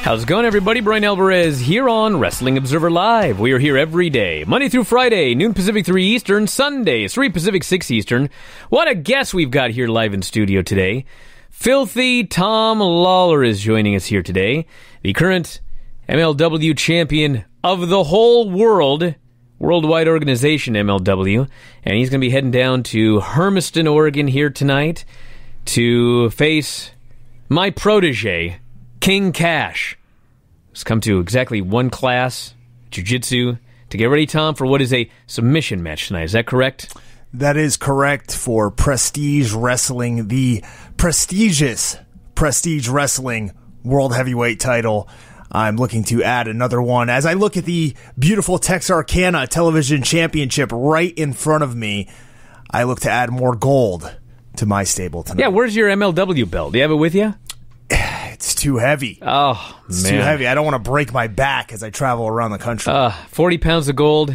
How's it going, everybody? Bryan Alvarez here on Wrestling Observer Live. We are here every day, Monday through Friday, noon Pacific, 3 Eastern, Sundays, 3 Pacific, 6 Eastern. What a guest we've got here live in studio today. Filthy Tom Lawlor is joining us here today, the current MLW champion of the whole world, worldwide organization MLW, and he's going to be heading down to Hermiston, Oregon here tonight to face my protege, King Cash. He's come to exactly one class, jiu-jitsu, to get ready, Tom, for what is a submission match tonight. Is that correct? That is correct for Prestige Wrestling, the prestigious Prestige Wrestling World Heavyweight title. I'm looking to add another one. As I look at the beautiful Texarkana Television Championship right in front of me, I look to add more gold to my stable tonight. Yeah, where's your MLW belt? Do you have it with you? It's too heavy. Oh, man. It's too heavy. I don't want to break my back as I travel around the country. 40 pounds of gold.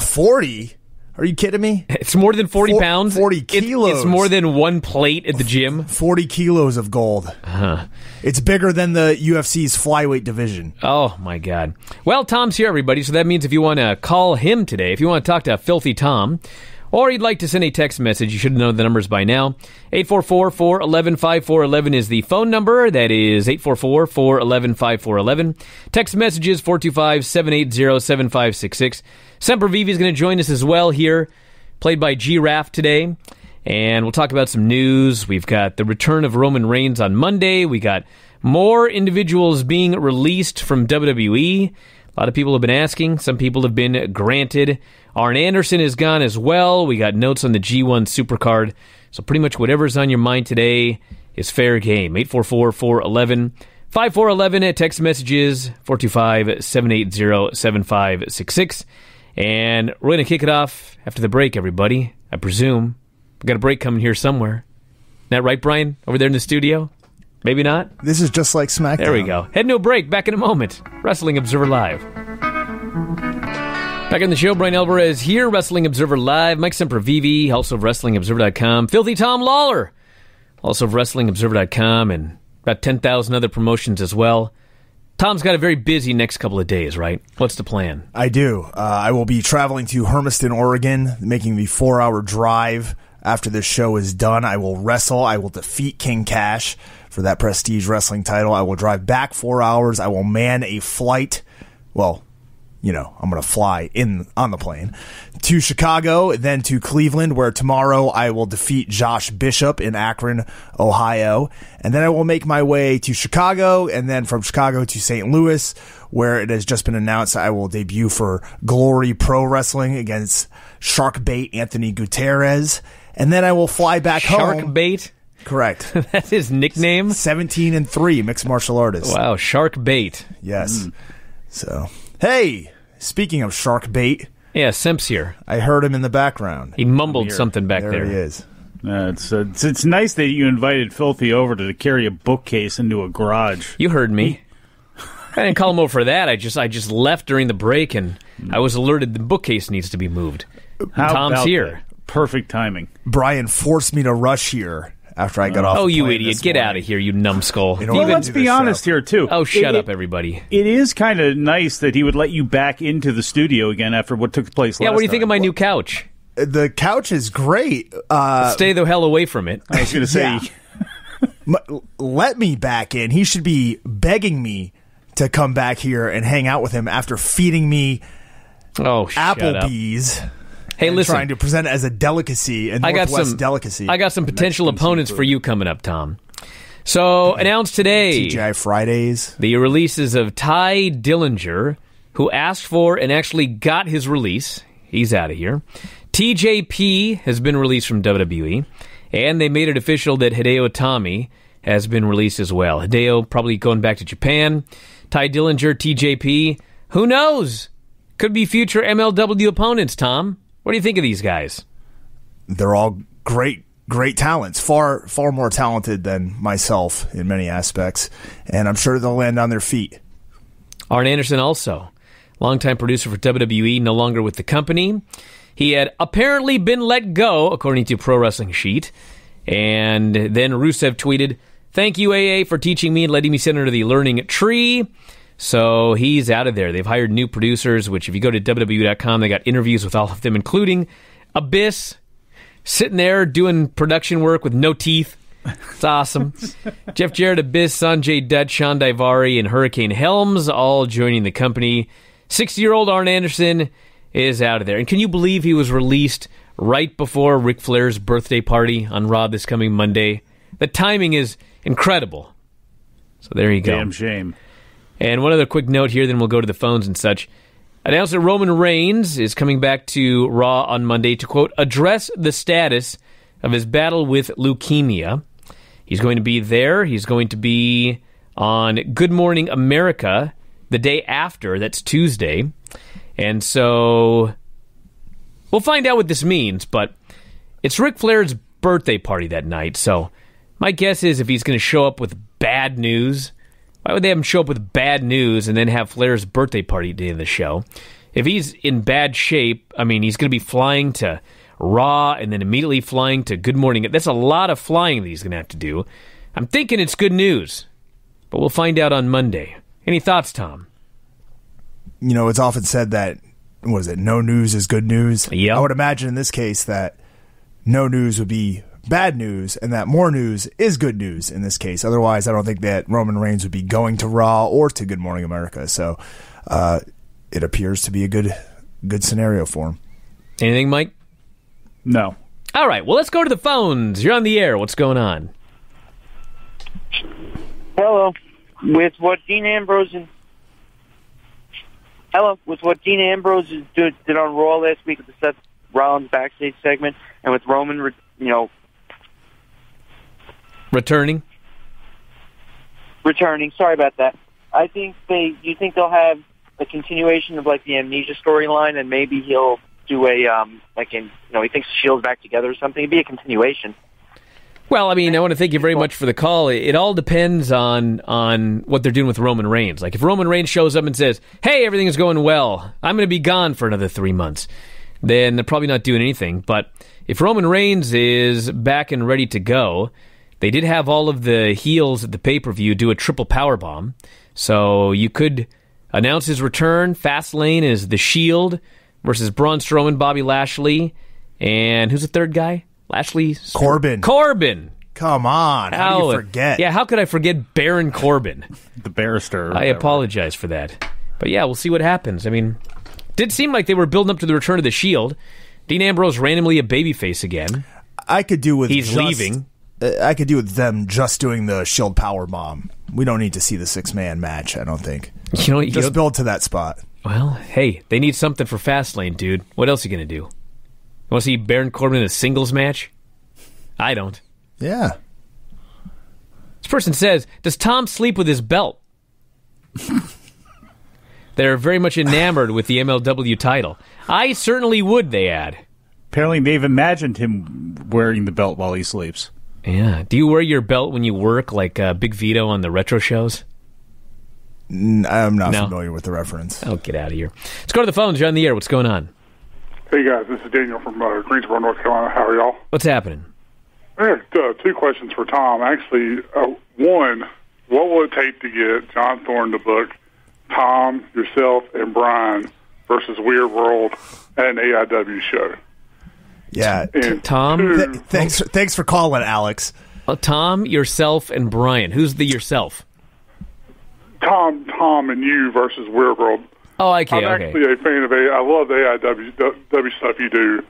40? Are you kidding me? It's more than 40 pounds? 40 kilos. It's more than one plate at the gym? 40 kilos of gold. It's bigger than the UFC's flyweight division. Oh, my God. Well, Tom's here, everybody, so that means if you want to call him today, if you want to talk to Filthy Tom, or you'd like to send a text message, you should know the numbers by now. 844-411-5411 is the phone number. That is 844-411-5411. Text messages 425-780-7566. Sempervive is going to join us as well here, played by G-Raff today. And we'll talk about some news. We've got the return of Roman Reigns on Monday. We got more individuals being released from WWE. A lot of people have been asking. Some people have been granted. Arn Anderson is gone as well. We got notes on the G1 Supercard. So pretty much whatever's on your mind today is fair game. 844-411-5411 at text messages 425-780-7566. And we're going to kick it off after the break, everybody. I presume. We got a break coming here somewhere. Isn't that right, Bryan? Over there in the studio? Maybe not? This is just like SmackDown. There we go. Head to a break. Back in a moment. Wrestling Observer Live. Back on the show, Bryan Alvarez here, Wrestling Observer Live. Mike Sempervive, also of WrestlingObserver.com. Filthy Tom Lawlor, also of WrestlingObserver.com, and about 10,000 other promotions as well. Tom's got a very busy next couple of days, right? What's the plan? I do. I will be traveling to Hermiston, Oregon, making the 4-hour drive. After this show is done, I will wrestle. I will defeat King Cash for that Prestige Wrestling title. I will drive back 4 hours. I will man a flight. Well, you know, I'm going to fly on the plane to Chicago, then to Cleveland, where tomorrow I will defeat Josh Bishop in Akron, Ohio. And then I will make my way to Chicago, and then from Chicago to St. Louis, where it has just been announced I will debut for Glory Pro Wrestling against Sharkbait Anthony Gutierrez. And then I will fly back home. Sharkbait? Correct. That's his nickname? 17-3, mixed martial artist. Wow, Sharkbait. Yes. So, hey, speaking of Sharkbait. Yeah, Semps here. I heard him in the background. He mumbled something back there. There he is. It's nice that you invited Filthy over to carry a bookcase into a garage. You heard me. I didn't call him over for that. I just left during the break, and I was alerted the bookcase needs to be moved. Tom's here. That? Perfect timing. Brian forced me to rush here after I got off. Oh, you idiot. Get out of here, you numbskull. Well, let's be honest here, too. Oh, shut up, everybody. It is kind of nice that he would let you back into the studio again after what took place last time. Yeah, what do you think of my new couch? The couch is great. Stay the hell away from it. I was going to say... Let me back in. He should be begging me to come back here and hang out with him after feeding me Applebee's. Hey, listen. Trying to present it as a delicacy, a Northwest delicacy. I got some potential opponents for you coming up, Tom. So, announced today... TGI Fridays. The releases of Ty Dillinger, who asked for and actually got his release. He's out of here. TJP has been released from WWE. And they made it official that Hideo Itami has been released as well. Hideo probably going back to Japan. Ty Dillinger, TJP. Who knows? Could be future MLW opponents, Tom. What do you think of these guys? They're all great talents. Far more talented than myself in many aspects. And I'm sure they'll land on their feet. Arn Anderson also. Longtime producer for WWE, no longer with the company. He had apparently been let go, according to Pro Wrestling Sheet. And then Rusev tweeted, Thank you, AA, for teaching me and letting me sit under the learning tree. So he's out of there. They've hired new producers, which if you go to WWE.com, they got interviews with all of them, including Abyss, sitting there doing production work with no teeth. It's awesome. Jeff Jarrett, Abyss, Sanjay Dutt, Sean Daivari, and Hurricane Helms all joining the company. 60-year-old Arn Anderson is out of there. And can you believe he was released right before Ric Flair's birthday party on Raw this coming Monday? The timing is incredible. So there you go. Damn shame. And one other quick note here, then we'll go to the phones and such. Announced that Roman Reigns is coming back to Raw on Monday to, quote, address the status of his battle with leukemia. He's going to be there. He's going to be on Good Morning America the day after. That's Tuesday. And so we'll find out what this means, but it's Ric Flair's birthday party that night. So my guess is if he's going to show up with bad news, why would they have him show up with bad news and then have Flair's birthday party day of the show? If he's in bad shape, I mean, he's going to be flying to Raw and then immediately flying to Good Morning. That's a lot of flying that he's going to have to do. I'm thinking it's good news, but we'll find out on Monday. Any thoughts, Tom? You know, it's often said that, what is it, no news is good news? Yep. I would imagine in this case that no news would be bad news and that more news is good news in this case. Otherwise, I don't think that Roman Reigns would be going to Raw or to Good Morning America. So it appears to be a good scenario for him. Anything, Mike? No. All right, well, let's go to the phones. You're on the air. What's going on? Hello. With what Dean Ambrose did on Raw last week with the Seth Rollins backstage segment, and with Roman, Returning. Sorry about that. I think you think they'll have a continuation of like the Amnesia storyline, and maybe he'll do he thinks Shield's back together or something. It'd be a continuation. Well, I mean, I want to thank you very much for the call. It all depends on what they're doing with Roman Reigns. Like, if Roman Reigns shows up and says, hey, everything is going well, I'm going to be gone for another 3 months, then they're probably not doing anything. But if Roman Reigns is back and ready to go, they did have all of the heels at the pay-per-view do a triple powerbomb. So you could announce his return. Fastlane is The Shield versus Braun Strowman, Bobby Lashley, and who's the third guy? Corbin. Come on. How do you forget? Yeah, how could I forget Baron Corbin? The barrister. I apologize for that. But yeah, we'll see what happens. I mean, did seem like they were building up to the return of the Shield. Dean Ambrose randomly a babyface again. I could do with leaving. I could do with them just doing the Shield powerbomb. We don't need to see the 6-man match, I don't think. Just build to that spot. Well, hey, they need something for Fastlane, dude. What else are you going to do? You want to see Baron Corbin in a singles match? I don't. Yeah. This person says, does Tom sleep with his belt? They're very much enamored with the MLW title. I certainly would, they add. Apparently they've imagined him wearing the belt while he sleeps. Yeah. Do you wear your belt when you work like Big Vito on the retro shows? I'm not familiar with the reference. Oh, get out of here. Let's go to the phones. You're on the air. What's going on? Hey, guys. This is Daniel from Greensboro, North Carolina. How are y'all? What's happening? I have 2 questions for Tom. Actually, one, what will it take to get John Thorne to book Tom, yourself, and Bryan versus Weird World at an AIW show? Yeah. Tom? Thanks for calling, Alex. Tom, yourself, and Bryan. Who's the yourself? Tom, and you versus Weird World. Oh, okay. I'm actually a fan of I love the AIW stuff you do.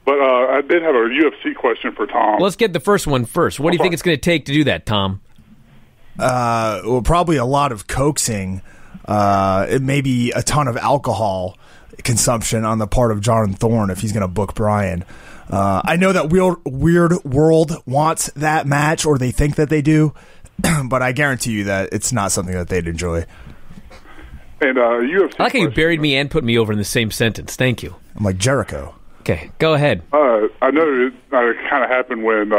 But I did have a UFC question for Tom. Let's get the first one first. What do you think it's going to take to do that, Tom? Well, probably a lot of coaxing. It may be a ton of alcohol consumption on the part of John Thorne if he's going to book Bryan. I know that Weird World wants that match, or they think that they do, but I guarantee you that it's not something that they'd enjoy. And UFC. I like how you buried me and put me over in the same sentence. Thank you. I'm like Jericho. Okay, go ahead. I know it kind of happened when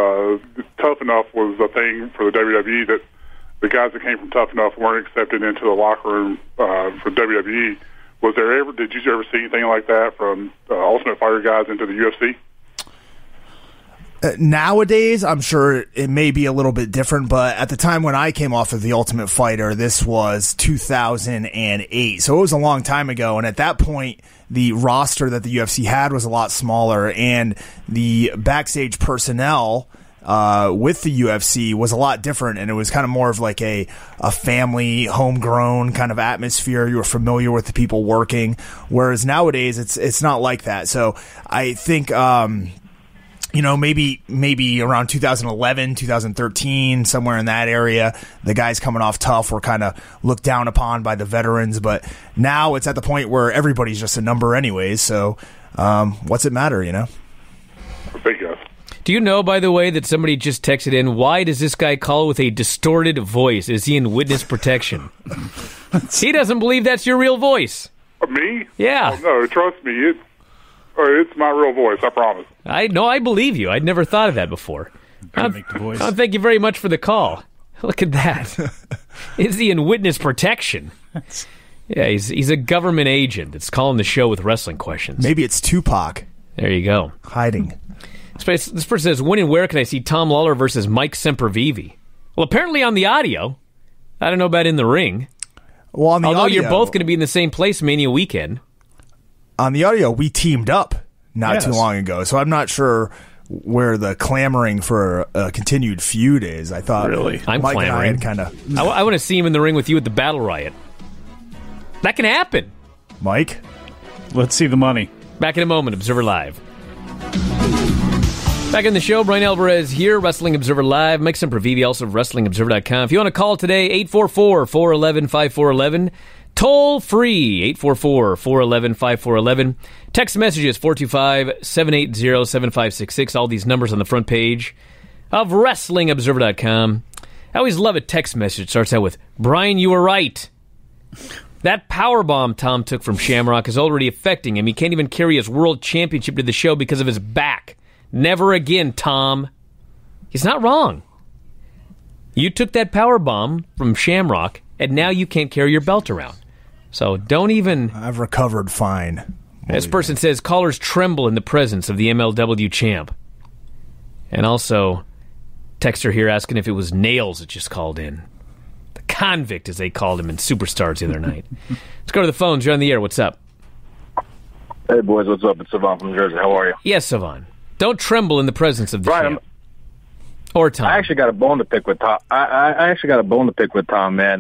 Tough Enough was a thing for the WWE, that the guys that came from Tough Enough weren't accepted into the locker room for WWE. Did you ever see anything like that from Ultimate Fighter guys into the UFC? Nowadays, I'm sure it may be a little bit different, but at the time when I came off of The Ultimate Fighter, this was 2008, so it was a long time ago, and at that point, the roster that the UFC had was a lot smaller, and the backstage personnel with the UFC was a lot different, and it was kind of more of like a family, homegrown kind of atmosphere. You were familiar with the people working, whereas nowadays, it's not like that. So I think... maybe around 2011, 2013, somewhere in that area, the guys coming off tough were kind of looked down upon by the veterans. But now it's at the point where everybody's just a number anyways. So what's it matter, Ridiculous. Do you know, by the way, that somebody just texted in, why does this guy call with a distorted voice? Is he in witness protection? He doesn't believe that's your real voice. Me? Yeah. Oh, no, trust me. It's my real voice, I promise. I believe you. I'd never thought of that before. Make the voice. Thank you very much for the call. Look at that. Is he in witness protection? Yeah, he's a government agent that's calling the show with wrestling questions. Maybe it's Tupac. There you go. Hiding. This person says, when and where can I see Tom Lawlor versus Mike Sempervive? Well, apparently on the audio. I don't know about in the ring. Well, on the Although audio, you're both going to be in the same place Mania weekend. On the audio, we teamed up not too long ago, so I'm not sure where the clamoring for a continued feud is. I thought really, I'm Mike clamoring. And I had kind of. I want to see him in the ring with you at the Battle Riot. That can happen. Mike, let's see the money. Back in a moment, Observer Live. Back in the show, Bryan Alvarez here, Wrestling Observer Live. Mike Sempervive, also of WrestlingObserver.com. If you want to call today, 844-411-5411. Toll free, 844-411-5411. Text messages, 425-780-7566. All these numbers on the front page of WrestlingObserver.com. I always love a text message. It starts out with, Bryan, you were right. That powerbomb Tom took from Shamrock is already affecting him. He can't even carry his world championship to the show because of his back. Never again, Tom. He's not wrong. You took that powerbomb from Shamrock, and now you can't carry your belt around. So don't even... I've recovered fine. This person says, callers tremble in the presence of the MLW champ. And also, texter here asking if it was Nails that just called in. The convict, as they called him in Superstars the other night. Let's go to the phones. You're on the air. What's up? Hey, boys. What's up? It's Savon from Jersey. How are you? Yes, Savon. Don't tremble in the presence of the Bryan, champ. Or Tom. I actually got a bone to pick with Tom. I actually got a bone to pick with Tom, man.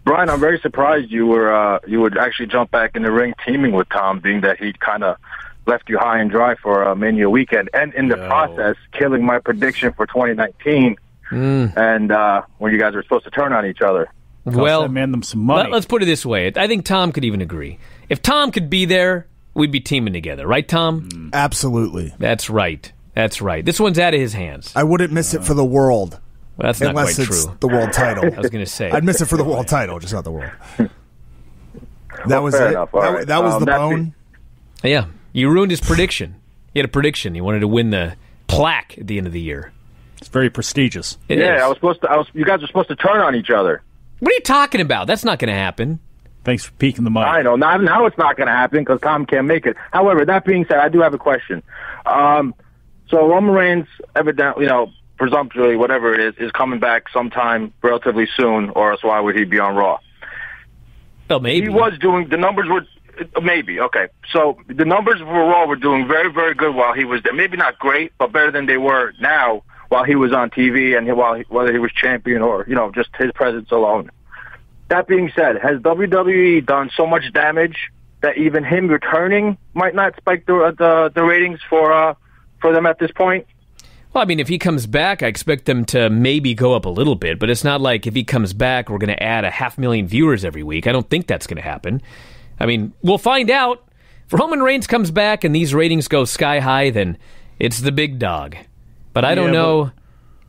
Bryan, I'm very surprised you would actually jump back in the ring teaming with Tom, being that he kind of left you high and dry for Mania weekend, and in the process, killing my prediction for 2019, and when you guys were supposed to turn on each other. Well, man, them some money. Let's put it this way. I think Tom could even agree. If Tom could be there, we'd be teaming together. Right, Tom? Absolutely. That's right. That's right. This one's out of his hands. I wouldn't miss it for the world. Well, that's not unless quite it's true. the world title. I was going to say. I'd miss it for the world title, just not the world. That was fair it. enough. All right. That was the bone. Yeah. You ruined his prediction. He had a prediction. He wanted to win the plaque at the end of the year. It's very prestigious. It is. I was supposed to. You guys were supposed to turn on each other. What are you talking about? That's not going to happen. Thanks for peeking the money. I know. Now it's not going to happen because Tom can't make it. However, that being said, I do have a question. So Roman Reigns, evidently, presumptuously, whatever it is coming back sometime relatively soon, or else why would he be on Raw? Well, maybe. He was doing, the numbers were, maybe, okay. So the numbers for Raw were doing very, very good while he was there. Maybe not great, but better than they were now while he was on TV and whether he was champion or, just his presence alone. That being said, has WWE done so much damage that even him returning might not spike the ratings for them at this point? Well, I mean, if he comes back, I expect them to maybe go up a little bit, but it's not like if he comes back, we're going to add 500,000 viewers every week. I don't think that's going to happen. I mean, we'll find out. If Roman Reigns comes back and these ratings go sky high, then it's the big dog. But I don't know.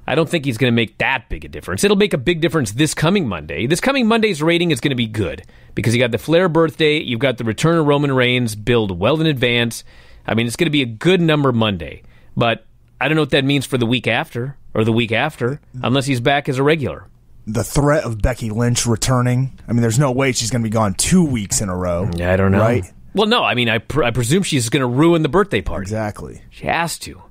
I don't think he's going to make that big a difference. It'll make a big difference this coming Monday. This coming Monday's rating is going to be good because you got the Flair birthday, you've got the return of Roman Reigns, billed well in advance. I mean, it's going to be a good number Monday. But I don't know what that means for the week after or the week after, unless he's back as a regular. The threat of Becky Lynch returning. I mean, there's no way she's going to be gone 2 weeks in a row. Yeah, I don't know. Right? Well, no. I mean, I presume she's going to ruin the birthday party. Exactly. She has to.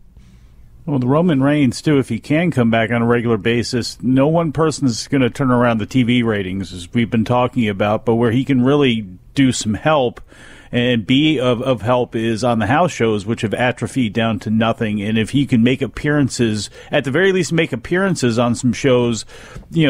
Well, the Roman Reigns, too, if he can come back on a regular basis, no one person is going to turn around the TV ratings, as we've been talking about, but where he can really do some help and be of help is on the house shows, which have atrophied down to nothing. And if he can make appearances, at the very least make appearances on some shows,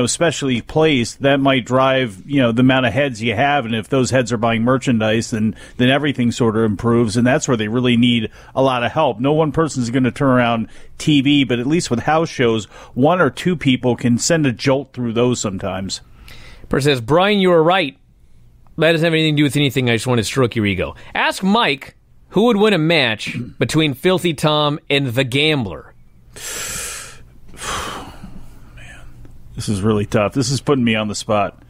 specially placed, that might drive, the amount of heads you have. And if those heads are buying merchandise, then everything sort of improves. And that's where they really need a lot of help. No one person is going to turn around TV, but at least with house shows, one or two people can send a jolt through those sometimes. Person says, Bryan, you were right. That doesn't have anything to do with anything. I just want to stroke your ego. Ask Mike who would win a match between Filthy Tom and the Gambler. Man, this is really tough. This is putting me on the spot.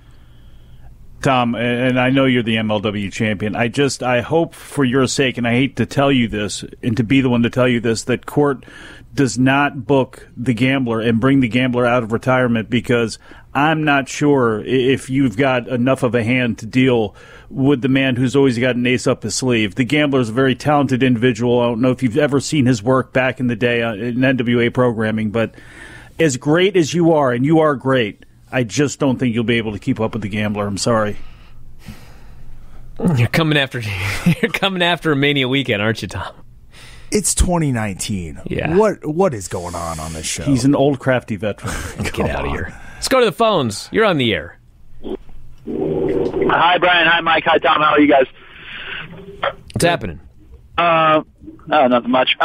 Tom, and I know you're the MLW champion. I hope for your sake, and I hate to tell you this, and to be the one to tell you this, that Court does not book the Gambler and bring the Gambler out of retirement, because I'm not sure if you've got enough of a hand to deal with the man who's always got an ace up his sleeve. The Gambler is a very talented individual. I don't know if you've ever seen his work back in the day in NWA programming, but as great as you are, and you are great, I just don't think you'll be able to keep up with the Gambler. I'm sorry. You're coming after a Mania weekend, aren't you, Tom? It's 2019. Yeah. What is going on this show? He's an old crafty veteran. Get out of here. Let's go to the phones. You're on the air. Hi, Bryan. Hi, Mike. Hi, Tom. How are you guys? What's happening? Nothing much.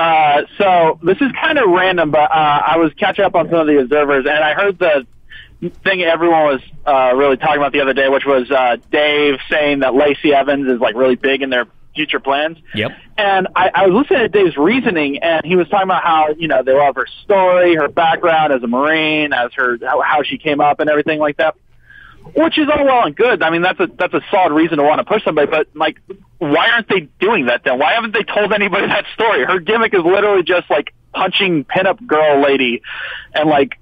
So this is kind of random, but I was catching up on some of the observers, and I heard the thing everyone was really talking about the other day, which was Dave saying that Lacey Evans is like really big in their future plans. Yep. And I was listening to Dave's reasoning, and he was talking about how, they love her story, her background as a Marine, as how she came up and everything like that, which is all well and good. I mean, that's a solid reason to want to push somebody, but like, why aren't they doing that then? Why haven't they told anybody that story? Her gimmick is literally just like punching pinup girl lady, and like,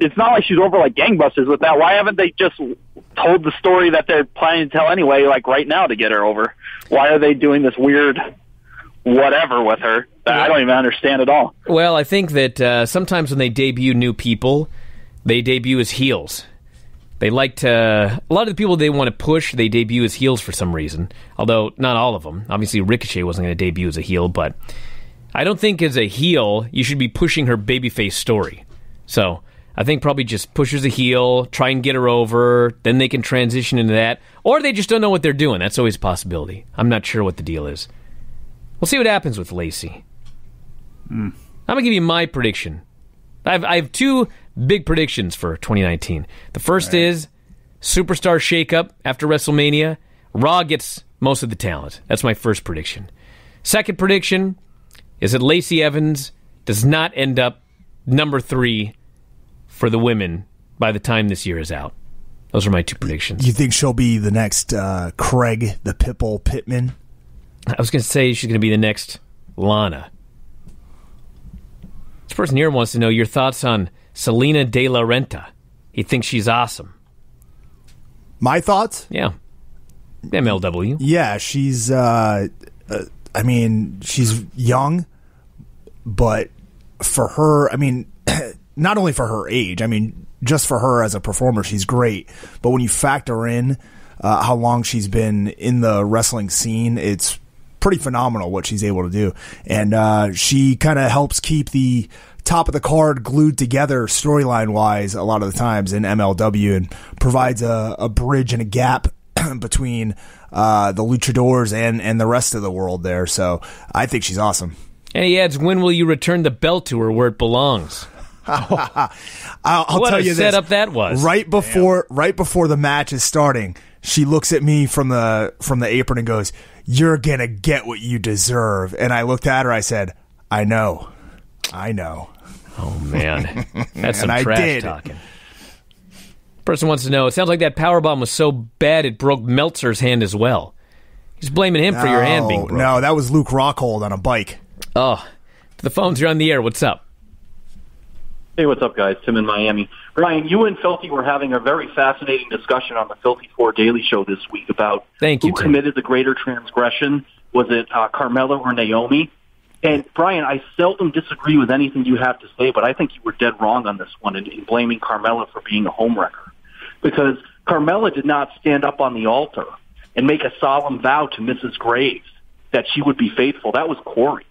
it's not like she's over like gangbusters with that. Why haven't they just told the story that they're planning to tell anyway, like right now, to get her over? Why are they doing this weird whatever with her that I don't even understand at all? Well, I think that sometimes when they debut new people, they debut as heels. They like to... A lot of the people they want to push, they debut as heels for some reason. Although, not all of them. Obviously, Ricochet wasn't going to debut as a heel, but I don't think as a heel, you should be pushing her babyface story. So... I think probably just push her as a heel, try and get her over, then they can transition into that. Or they just don't know what they're doing. That's always a possibility. I'm not sure what the deal is. We'll see what happens with Lacey. I'm going to give you my prediction. I have two big predictions for 2019. The first is superstar shakeup after WrestleMania. Raw gets most of the talent. That's my first prediction. Second prediction is that Lacey Evans does not end up number 3 for the women by the time this year is out. Those are my two predictions. You think she'll be the next Craig the Pitbull Pittman? I was going to say she's going to be the next Lana. This person here wants to know your thoughts on Selena De La Renta. He thinks she's awesome. My thoughts? Yeah. MLW. Yeah, she's, she's young, but for her, not only for her age, just for her as a performer, she's great. But when you factor in how long she's been in the wrestling scene, it's pretty phenomenal what she's able to do. And she kind of helps keep the top of the card glued together storyline-wise a lot of the times in MLW, and provides a bridge and a gap between the luchadors and the rest of the world there. So I think she's awesome. And he adds, when will you return the belt to her where it belongs? I'll what tell a you this. setup that was. Right before the match is starting, she looks at me from the apron and goes, "You're gonna get what you deserve." And I looked at her. I said, "I know." Oh man, that's some And I trash did. talking. Person wants to know. It sounds like that powerbomb was so bad it broke Meltzer's hand as well. He's blaming him for your hand being broken. No, that was Luke Rockhold on a bike. Oh, the phones are on the air. What's up? Hey, what's up, guys? Tim in Miami. Bryan, you and Filthy were having a very fascinating discussion on the Filthy 4 Daily Show this week about Thank you, who Tim. committed the greater transgression. Was it Carmella or Naomi? And, Bryan, I seldom disagree with anything you have to say, but I think you were dead wrong on this one in blaming Carmella for being a homewrecker. Because Carmella did not stand up on the altar and make a solemn vow to Mrs. Graves that she would be faithful. That was Corey.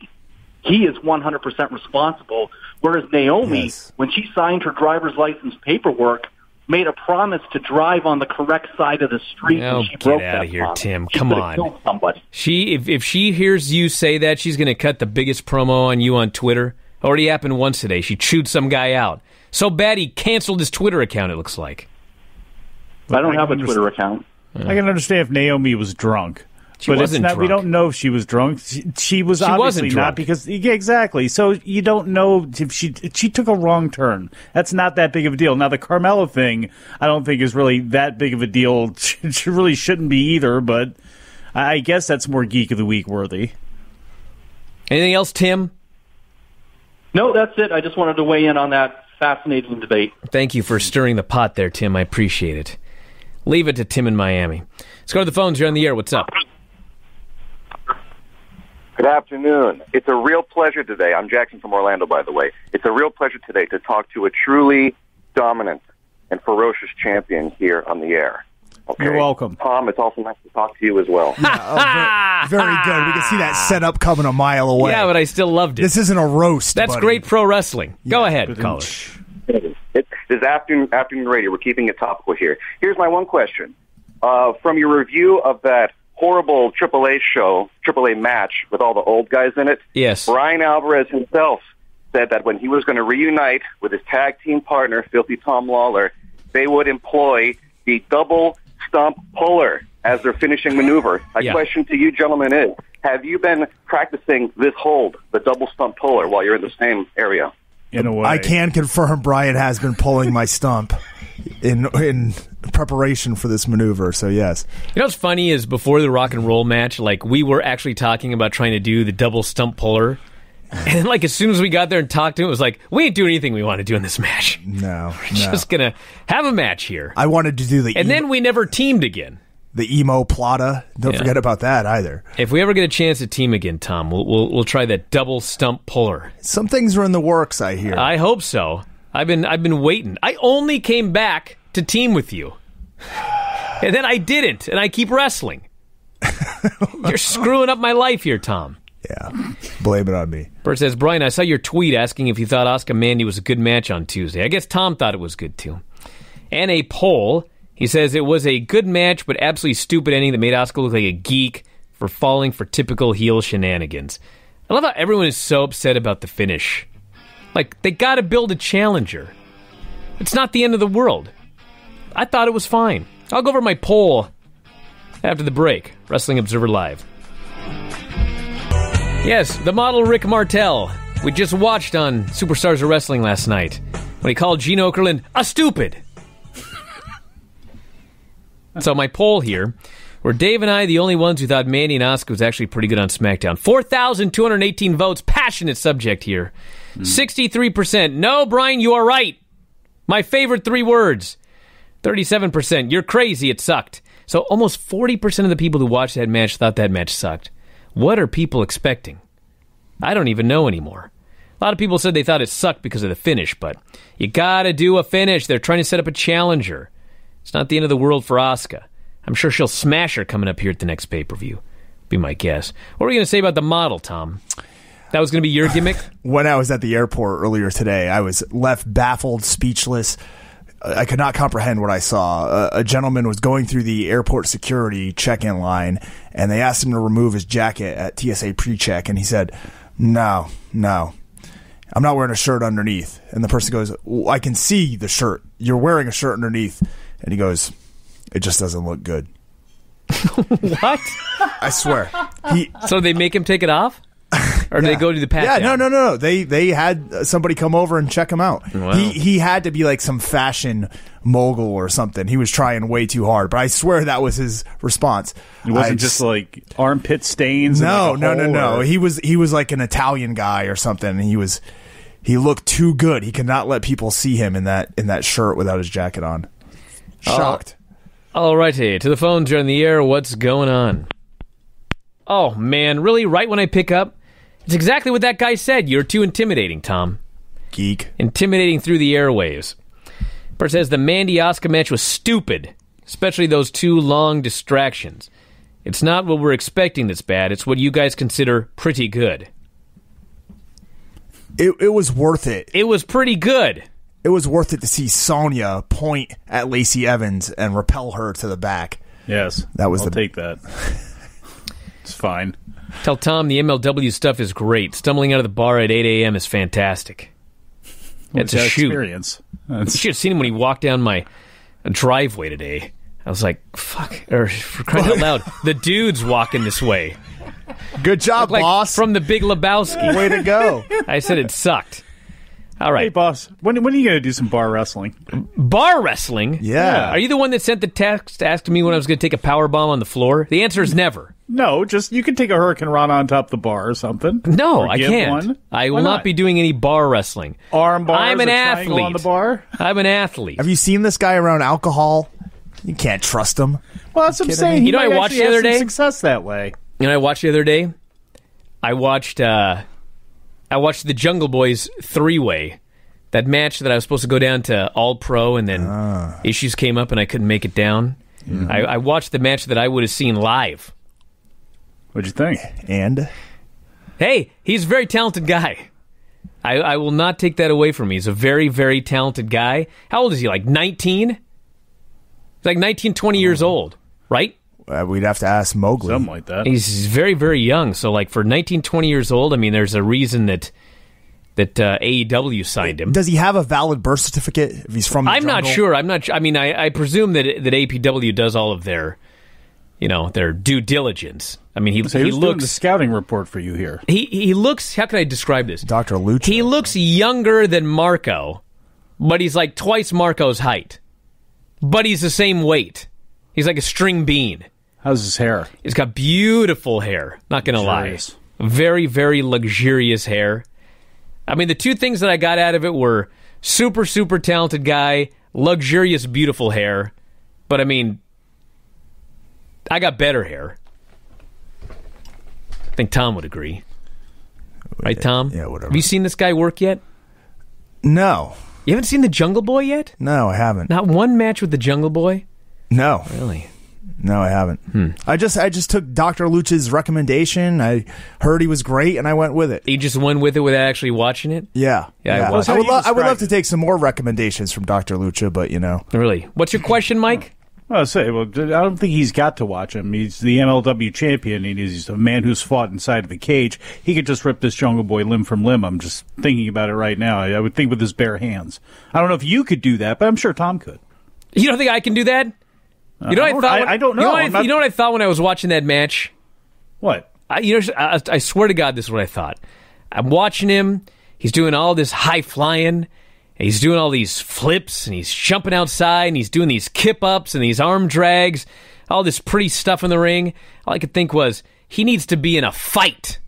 He is 100% responsible, whereas Naomi, when she signed her driver's license paperwork, made a promise to drive on the correct side of the street. Oh, when she get broke out that of here, promise. Tim. She Come could have on. killed somebody. If she hears you say that, she's going to cut the biggest promo on you on Twitter. Already happened once today. She chewed some guy out. So bad he canceled his Twitter account, it looks like. I don't have a Twitter account. I can understand if Naomi was drunk. She but wasn't it's not, drunk. We don't know if she was drunk. She was obviously wasn't drunk. not because exactly. So you don't know if she took a wrong turn. That's not that big of a deal. Now the Carmella thing, I don't think is really that big of a deal. She really shouldn't be either. But I guess that's more Geek of the Week worthy. Anything else, Tim? No, that's it. I just wanted to weigh in on that fascinating debate. Thank you for stirring the pot there, Tim. I appreciate it. Leave it to Tim in Miami. Let's go to the phones. You're on the air. What's up? Good afternoon. It's a real pleasure today. I'm Jackson from Orlando, by the way. It's a real pleasure today to talk to a truly dominant and ferocious champion here on the air. Okay. You're welcome. Tom, it's also nice to talk to you as well. Yeah, very good. We can see that setup coming a mile away. Yeah, but I still loved it. This isn't a roast, That's buddy. great pro wrestling. Go ahead, caller. This afternoon radio, we're keeping it topical here. Here's my one question. From your review of that horrible AAA match with all the old guys in it, Yes. Bryan Alvarez himself said that when he was going to reunite with his tag team partner, Filthy Tom Lawlor, they would employ the double stump puller as their finishing maneuver. My question to you gentlemen is, have you been practicing this hold, the double stump puller, while you're in the same area? In a way. I can confirm Bryan has been pulling my stump in preparation for this maneuver, so yes. You know what's funny is before the rock and roll match, like we were actually talking about trying to do the double stump puller. And like as soon as we got there and talked to him, it was like, we ain't doing anything we want to do in this match. No. We're just going to have a match here. I wanted to do the And then we never teamed again. The emo plata. Don't forget about that either. If we ever get a chance to team again, Tom, we'll try that double stump puller. Some things are in the works, I hear. I hope so. I've been waiting. I only came back to team with you. And then I didn't, and I keep wrestling. You're screwing up my life here, Tom. Yeah. Blame it on me. Bert says, Bryan, I saw your tweet asking if you thought Asuka Mandy was a good match on Tuesday. I guess Tom thought it was good, too. And a poll, he says it was a good match, but absolutely stupid ending that made Asuka look like a geek for falling for typical heel shenanigans. I love how everyone is so upset about the finish. Like, they gotta build a challenger. It's not the end of the world. I thought it was fine. I'll go over my poll after the break. Wrestling Observer Live. Yes, the model Rick Martel. We just watched on Superstars of Wrestling last night when he called Gene Okerlund a stupid. So my poll here, were Dave and I the only ones who thought Mandy and Asuka was actually pretty good on SmackDown? 4,218 votes, passionate subject here. 63%, no, Bryan, you are right. My favorite 3 words. 37%, you're crazy, it sucked. So almost 40% of the people who watched that match thought that match sucked. What are people expecting? I don't even know anymore. A lot of people said they thought it sucked because of the finish, but you gotta do a finish. They're trying to set up a challenger. It's not the end of the world for Asuka. I'm sure she'll smash her coming up here at the next pay-per-view. Be my guess. What were you going to say about the model, Tom? That was going to be your gimmick? When I was at the airport earlier today, I was left baffled, speechless. I could not comprehend what I saw. A gentleman was going through the airport security check-in line, and they asked him to remove his jacket at TSA pre-check, and he said, no, I'm not wearing a shirt underneath. And the person goes, well, I can see the shirt. You're wearing a shirt underneath. And he goes, it just doesn't look good. What? I swear. So they make him take it off? Or do they go to the pat down? No. They had somebody come over and check him out. Wow. He had to be like some fashion mogul or something. He was trying way too hard, but I swear that was his response. It wasn't just like armpit stains. No. Or... He was like an Italian guy or something. And he looked too good. He could not let people see him in that shirt without his jacket on. Shocked. Alrighty, to the phones, you're on the air. What's going on? Oh, man, really? Right when I pick up? It's exactly what that guy said. You're too intimidating, Tom. Geek. Intimidating through the airwaves. Bert says the Mandy Asuka match was stupid, especially those 2 long distractions. It's not what we're expecting that's bad. It's what you guys consider pretty good. It was worth it. It was pretty good. It was worth it to see Sonya point at Lacey Evans and repel her to the back. Yes, I'll take that. It's fine. Tell Tom the MLW stuff is great. Stumbling out of the bar at 8 a.m. is fantastic. It's a shoot. Experience. You should have seen him when he walked down my driveway today. I was like, fuck. Or for crying out loud, the dude's walking this way. Good job, like boss. From the Big Lebowski. Way to go. I said it sucked. All right. Hey, boss, when are you going to do some bar wrestling? Bar wrestling? Yeah. Are you the one that sent the text asking me when I was going to take a power bomb on the floor? The answer is never. No, just you can take a Hurricane Rana on top of the bar or something. No, or I can't. One. I will not be doing any bar wrestling. Arm bars. I'm an athlete. On the bar. I'm an athlete. Have you seen this guy around alcohol? You can't trust him. Well, that's what I'm saying. You know, I watched the other day. Success that way. You know, I watched the other day. I watched the Jungle Boys 3-way. That match that I was supposed to go down to All Pro, and then issues came up and I couldn't make it down. Mm-hmm. I watched the match that I would have seen live. What'd you think? And? Hey, he's a very talented guy. I will not take that away from him. He's a very, very talented guy. How old is he, like 19? He's like 19, 20 years old, right? We'd have to ask Mowgli. Something like that. He's very, very young. So, like, for 19, 20 years old, I mean, there's a reason that AEW signed him. Does he have a valid birth certificate if he's from the jungle? Not sure. I'm not. I mean, I presume that APW does all of their, their due diligence. I mean, he looks doing the scouting report for you here. He looks. How can I describe this? Dr. Lucha. He looks younger than Marco, but he's like twice Marco's height. But he's the same weight. He's like a string bean. How's his hair? He's got beautiful hair. Not gonna lie, very, very luxurious hair. I mean, the 2 things that I got out of it were super, super talented guy, luxurious, beautiful hair. But, I mean, I got better hair. I think Tom would agree. Right, Tom? Yeah, whatever. Have you seen this guy work yet? No. You haven't seen the Jungle Boy yet? No, I haven't. Not one match with the Jungle Boy? No. Really? No, I haven't. I just took Dr. Lucha's recommendation. I heard he was great, and I went with it. You just went with it without actually watching it? Yeah. Yeah. I would love to take some more recommendations from Dr. Lucha, but Really? What's your question, Mike? I don't think he's got to watch him. He's the MLW champion. He's a man who's fought inside of the cage. He could just rip this Jungle Boy limb from limb. I'm just thinking about it right now. I would think with his bare hands. I don't know if you could do that, but I'm sure Tom could. You don't think I can do that? You know what I thought? I don't know. You know what I thought when I was watching that match? What? I swear to God, this is what I thought. I'm watching him. He's doing all this high flying, and he's doing all these flips, and he's jumping outside, and he's doing these kip ups and these arm drags, all this pretty stuff in the ring. All I could think was, he needs to be in a fight.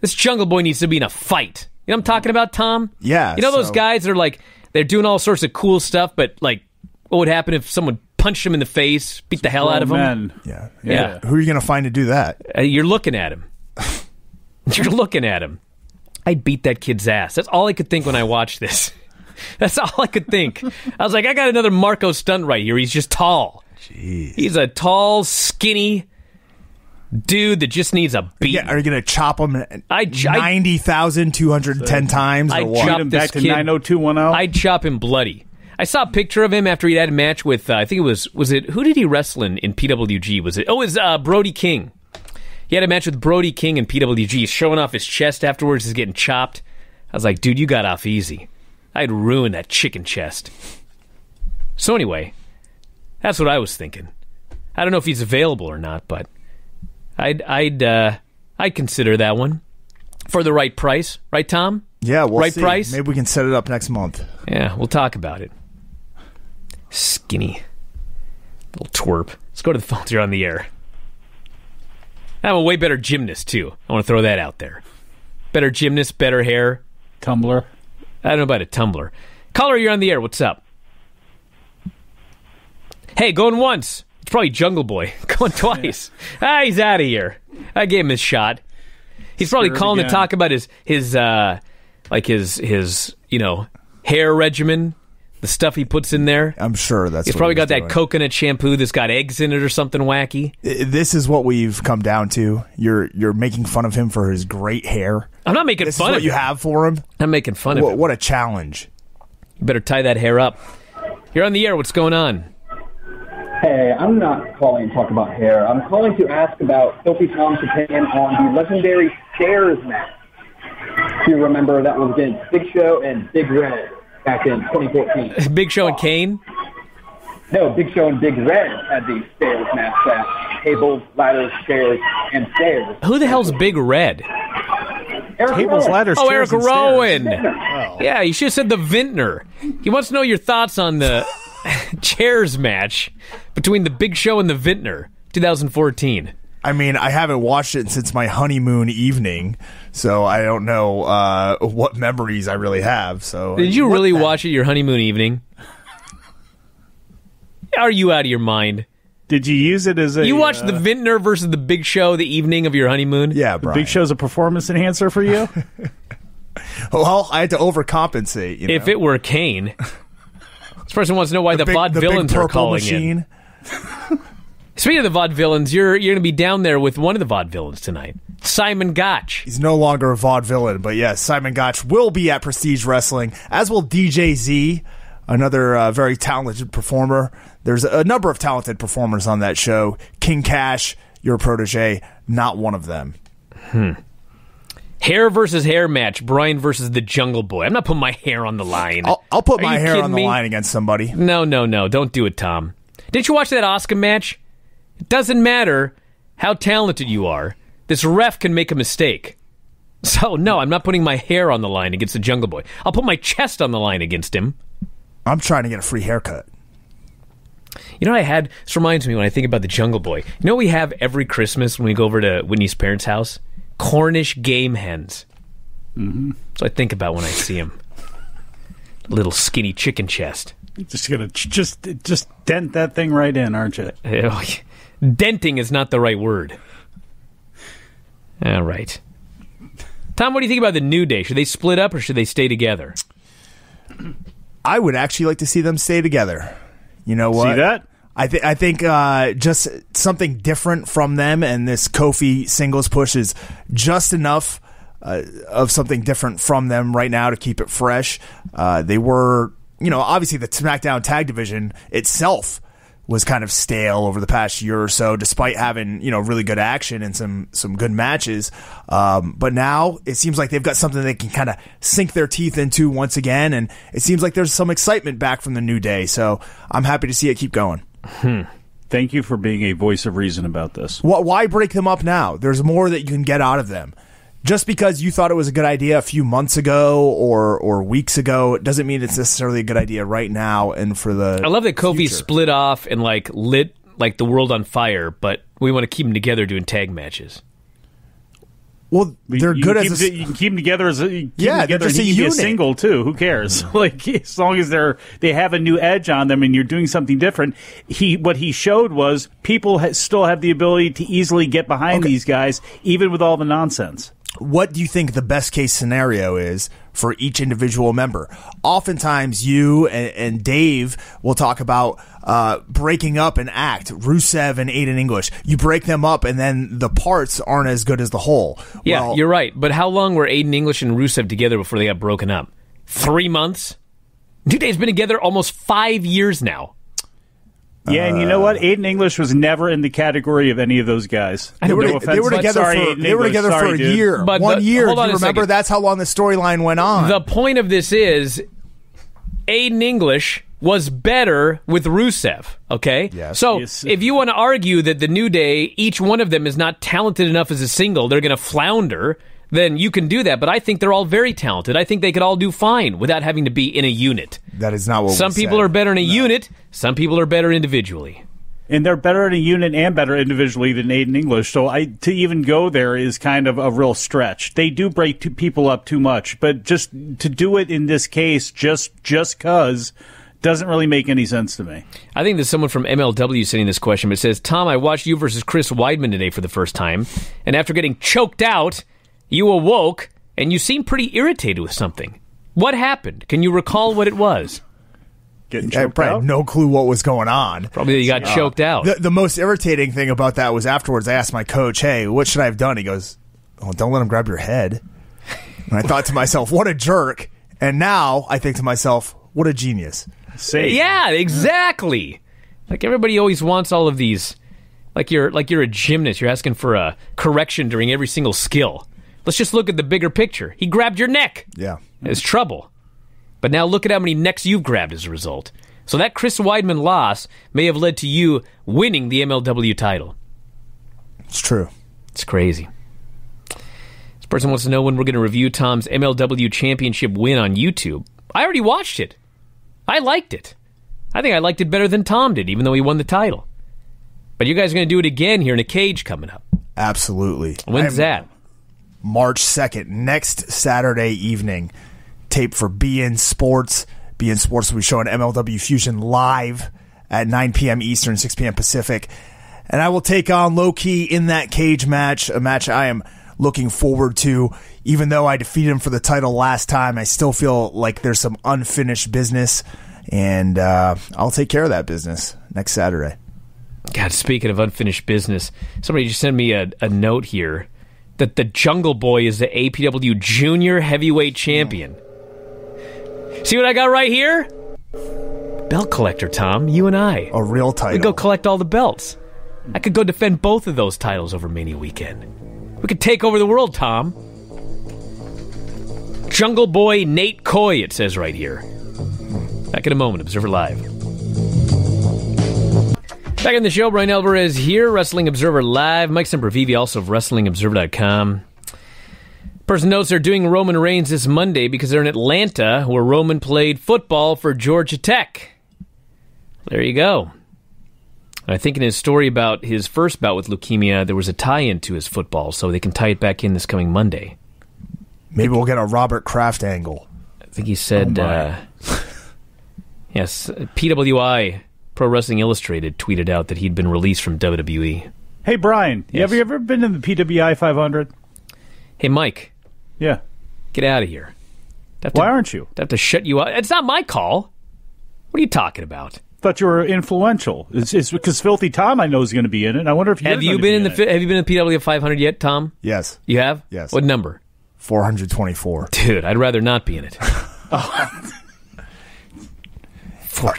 This Jungle Boy needs to be in a fight. You know what I'm talking about, Tom? Yeah. You know those guys that are like, they're doing all sorts of cool stuff, but like, what would happen if someone punched him in the face, beat the hell out of him? Yeah. Who are you going to find to do that? You're looking at him. You're looking at him. I'd beat that kid's ass. That's all I could think when I watched this. That's all I could think. I was like, I got another Marco stunt right here. He's just tall. Jeez. He's a tall, skinny dude that just needs a beat. Yeah, are you going to chop him 90,210 times? I'd or chop him this back to kid. 90210? I'd chop him bloody. I saw a picture of him after he had a match with, I think it was it, who did he wrestle in PWG? It was Brody King. He had a match with Brody King in PWG. He's showing off his chest afterwards. He's getting chopped. I was like, dude, you got off easy. I'd ruin that chicken chest. So anyway, that's what I was thinking. I don't know if he's available or not, but I'd consider that one for the right price, right, Tom? Yeah, we'll right see. Price. Maybe we can set it up next month. Yeah, we'll talk about it. Skinny little twerp. Let's go to the phones. You're on the air. I'm a way better gymnast too. I want to throw that out there. Better gymnast, better hair. Tumbler. I don't know about a tumbler. Caller, you're on the air. What's up? Hey, going once. It's probably Jungle Boy. Going twice. He's out of here. I gave him his shot. He's probably calling to talk about his hair regimen, the stuff he puts in there. I'm sure that's. He's probably got that coconut shampoo that's got eggs in it or something wacky. This is what we've come down to. You're making fun of him for his great hair. I'm not making fun of what you have for him. I'm making fun of him. What a challenge! You better tie that hair up. You're on the air. What's going on? Hey, I'm not calling to talk about hair. I'm calling to ask about Filthy Tom's opinion on the legendary Stairs match. Do you remember that was against Big Show and Big Red back in 2014? Big Show and Kane? No, Big Show and Big Red had the Stairs match. Tables, ladders, stairs, and stairs. Who the hell's Big Red? Tables, ladders, oh, chairs, Eric Rowan. Oh. Yeah, you should have said the Vintner. He wants to know your thoughts on the chairs match between the Big Show and the Vintner, 2014. I mean, I haven't watched it since my honeymoon evening, so I don't know what memories I really have. So, did you really watch it your honeymoon evening? Are you out of your mind? Did you use it as a... You watched the Vintner versus the Big Show the evening of your honeymoon? Yeah, Bryan. Big Show's a performance enhancer for you? Well, I had to overcompensate. You know? If it were Kane... This person wants to know why the vaudevillains are calling in. Speaking of the vaudevillains, you're going to be down there with one of the vaudevillains tonight, Simon Gotch. He's no longer a vaudevillain, but yes, Simon Gotch will be at Prestige Wrestling, as will DJ Z, another very talented performer. There's a number of talented performers on that show. King Cash, your protege, not one of them. Hair versus hair match, Bryan versus the Jungle Boy. I'm not putting my hair on the line. I'll put my hair on the me? line against somebody. No. Don't do it, Tom. Didn't you watch that Oscar match? It doesn't matter how talented you are. This ref can make a mistake. So, no, I'm not putting my hair on the line against the Jungle Boy. I'll put my chest on the line against him. I'm trying to get a free haircut. You know what I had? This reminds me when I think about the Jungle Boy. You know what we have every Christmas when we go over to Whitney's parents' house? Cornish game hens. Mm-hmm. So I think about when I see him. Little skinny chicken chest. You're just gonna just dent that thing right in, aren't you? Denting is not the right word. All right. Tom, what do you think about the New Day? Should they split up or should they stay together? I would actually like to see them stay together. You know what? See that? I think just something different from them, and this Kofi singles push is just enough of something different from them right now to keep it fresh. They were, obviously the SmackDown Tag Division itself was kind of stale over the past year or so, despite having, really good action and some good matches. But now it seems like they've got something they can kind of sink their teeth into once again, and it seems like there's some excitement back from the New Day. So I'm happy to see it keep going. Thank you for being a voice of reason about this. Why break them up now? There's more that you can get out of them. Just because you thought it was a good idea a few months ago or weeks ago, it doesn't mean it's necessarily a good idea right now and for the I love that Kofi future. split off and lit the world on fire, but we want to keep them together doing tag matches. Well, they're good as you can keep them together as a they're just a unit. A single too. Who cares? As long as they have a new edge on them and you're doing something different. What he showed was people still have the ability to easily get behind these guys, even with all the nonsense. What do you think the best case scenario is for each individual member? Oftentimes you and Dave will talk about breaking up an act. Rusev and Aiden English. You break them up and then the parts aren't as good as the whole. Yeah, you're right. But how long were Aiden English and Rusev together before they got broken up? 3 months? New Day's been together almost 5 years now. Yeah, and you know what? Aiden English was never in the category of any of those guys. They were together for a year. But 1 year. Hold Do on you a remember? second. That's how long the storyline went on. The point of this is Aiden English was better with Rusev, okay? Yes. So Yes. if you want to argue that the New Day, each one of them is not talented enough as a single, they're going to flounder, then you can do that. But I think they're all very talented. I think they could all do fine without having to be in a unit. That is not what Some we people said. are better in a unit. Some people are better individually. And they're better in a unit and better individually than Aiden English. So to even go there is kind of a real stretch. They do break people up too much, but just to do it in this case, just cause, doesn't really make any sense to me. I think there's someone from MLW sending this question. It says, Tom, I watched you versus Chris Weidman today for the first time, and after getting choked out, you awoke and you seemed pretty irritated with something. What happened? Can you recall what it was? Getting choked I had out? no clue what was going on. Probably you got choked out. The most irritating thing about that was afterwards I asked my coach, hey, what should I have done? He goes, oh, don't let him grab your head. And I thought to myself, what a jerk. And now I think to myself, what a genius. Yeah, exactly. Like everybody always wants all of these. Like you're a gymnast. You're asking for a correction during every single skill. Let's just look at the bigger picture. He grabbed your neck. Yeah. It's trouble. But now look at how many necks you've grabbed as a result. So that Chris Weidman loss may have led to you winning the MLW title. It's true. It's crazy. This person wants to know when we're going to review Tom's MLW Championship win on YouTube. I already watched it. I liked it. I think I liked it better than Tom did, even though he won the title. But you guys are going to do it again here in a cage coming up. Absolutely. When's that? March 2nd, next Saturday evening. Tape for BN Sports. BN Sports will be showing MLW Fusion live at 9 p.m. Eastern, 6 p.m. Pacific. And I will take on Low Key in that cage match, a match I am looking forward to. Even though I defeated him for the title last time, I still feel like there's some unfinished business. And I'll take care of that business next Saturday. God, speaking of unfinished business, somebody just sent me a note here that the Jungle Boy is the APW Junior Heavyweight Champion. See what I got right here? Belt collector, Tom. You and I. A real title. We go collect all the belts. I could go defend both of those titles over Mania weekend. We could take over the world, Tom. Jungle Boy Nate Coy, it says right here. Back in a moment. Observer Live. Back in the show, Bryan Alvarez here, Wrestling Observer Live. Mike Sempervive, also of WrestlingObserver.com. Person notes they're doing Roman Reigns this Monday because they're in Atlanta, where Roman played football for Georgia Tech. There you go. I think in his story about his first bout with leukemia, there was a tie-in to his football, so they can tie it back in this coming Monday. Maybe we'll get a Robert Kraft angle. I think he said, yes, PWI, Pro Wrestling Illustrated, tweeted out that he'd been released from WWE. Hey, Brian, Yes. have you ever been in the PWI 500? Hey, Mike. Yeah. Get out of here. Why aren't you? I have to shut you out. It's not my call. What are you talking about? Thought you were influential. It's because Filthy Tom I know is going to be in it. I wonder if Have you been in the PWI 500 yet, Tom? Yes. You have? Yes. What number? 424. Dude, I'd rather not be in it.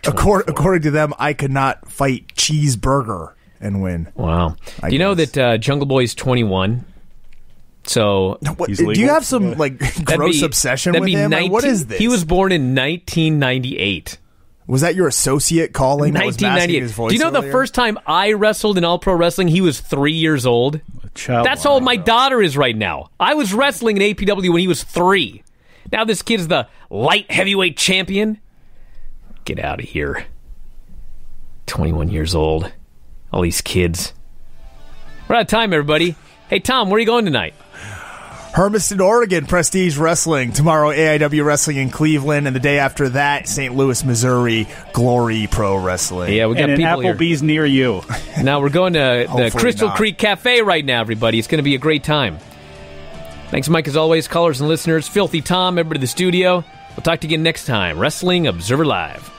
According to them, I could not fight Cheeseburger and win. Wow. Do you know that Jungle Boy's 21? So do you have some gross obsession with him? What is this? He was born in 1998. Was that your associate calling? 1998. His voice Do you know earlier? the first time I wrestled in All Pro Wrestling, he was 3 years old? That's how old my daughter is right now. I was wrestling in APW when he was 3. Now this kid's the light heavyweight champion. Get out of here. 21 years old. All these kids. We're out of time, everybody. Hey, Tom, where are you going tonight? Hermiston, Oregon, Prestige Wrestling. Tomorrow, AIW Wrestling in Cleveland. And the day after that, St. Louis, Missouri, Glory Pro Wrestling. Yeah, we got and people an Applebee's near you. Now we're going to the Crystal not. Creek Cafe right now, everybody. It's going to be a great time. Thanks, Mike, as always. Callers and listeners. Filthy Tom, everybody in the studio. We'll talk to you again next time. Wrestling Observer Live.